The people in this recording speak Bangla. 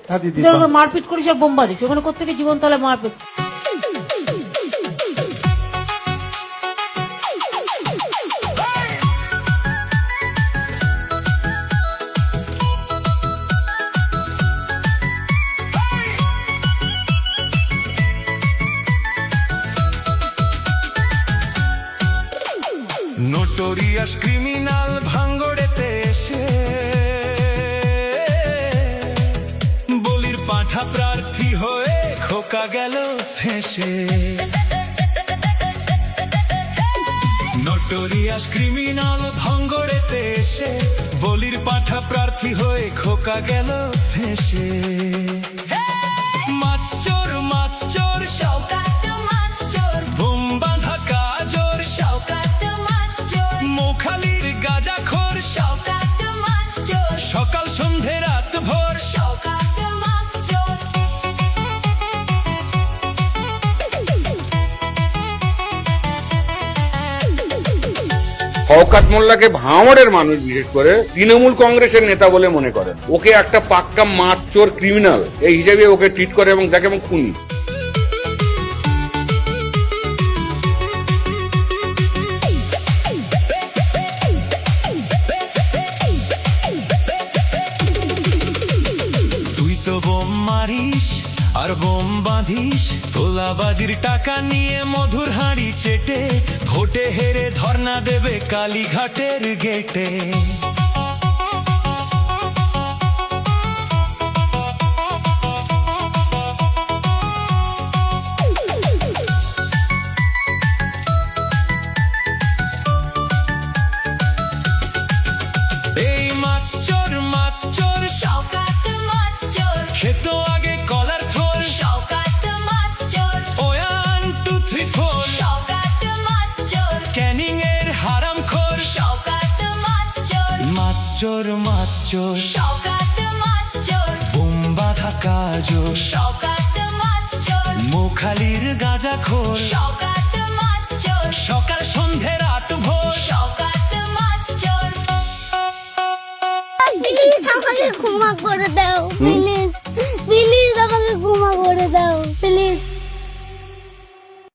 হ্যাঁ দিদি, মারপিট করিস আর বোম্বা দিস, ওখানে কোথেকে জীবনতলায় মারপিট? নোটোরিয়াস ক্রিমিনাল ভাঙ্গড়েতে এসে বলির পাঁঠা প্রার্থী হয়ে খোকা গেল ফেঁসে। নোটোরিয়াস ক্রিমিনাল ভাঙ্গড়েতে এসে বলির পাঁঠা প্রার্থী হয়ে খোকা গেল ফেঁসে। মাছ চোর মাছ চোর শওকাত মাছ চোর, বোম বাঁধা কাজর শওকাত মাছ চোর, মোখালির গাঁজাখোর শওকাত মাছ চোর, সকাল সন্ধে রাত ভোর। শওকাত মাছ চোর। শওকত মোল্লাকে ভাঙড়ের মানুষ বিশেষ করে তৃণমূল কংগ্রেসের নেতা বলে মনে করেন। ওকে একটা পাক্কা মাছ চোর ক্রিমিনাল এই হিসেবে ওকে ট্রিট করে এবং তাকে এবং খুনি। তুই তো বোম মারিস আর বোম বাঁধিস, তোলাবাজির টাকা নিয়ে মধুর হাঁড়ি চেটে ভোটে হেরে ধর্ণা দেবে কালীঘাটের গেটে। এই মাছ চোর শওকাত মাছ চোর, খেত আগে কলার থোর। শওকাত মাছ চোর, 1 2 3 4 শওকাত মাছ চোর, ক্যানিং এর হারাম খোর। শওকাত মাছ চোর, মাছ চোর শওকাত মাছ চোর, বোম বাঁধা কাজর শওকাত মাছ চোর, মোখালির গাঁজাখোর। শওকাত মাছ চোর, সকাল সন্ধে রাত ভোর। শওকাত মাছ চোর। প্লিজ আমাকে ক্ষমা করে দাও, প্লিজ প্লিজ আমাকে ক্ষমা করে দাও, প্লিজ।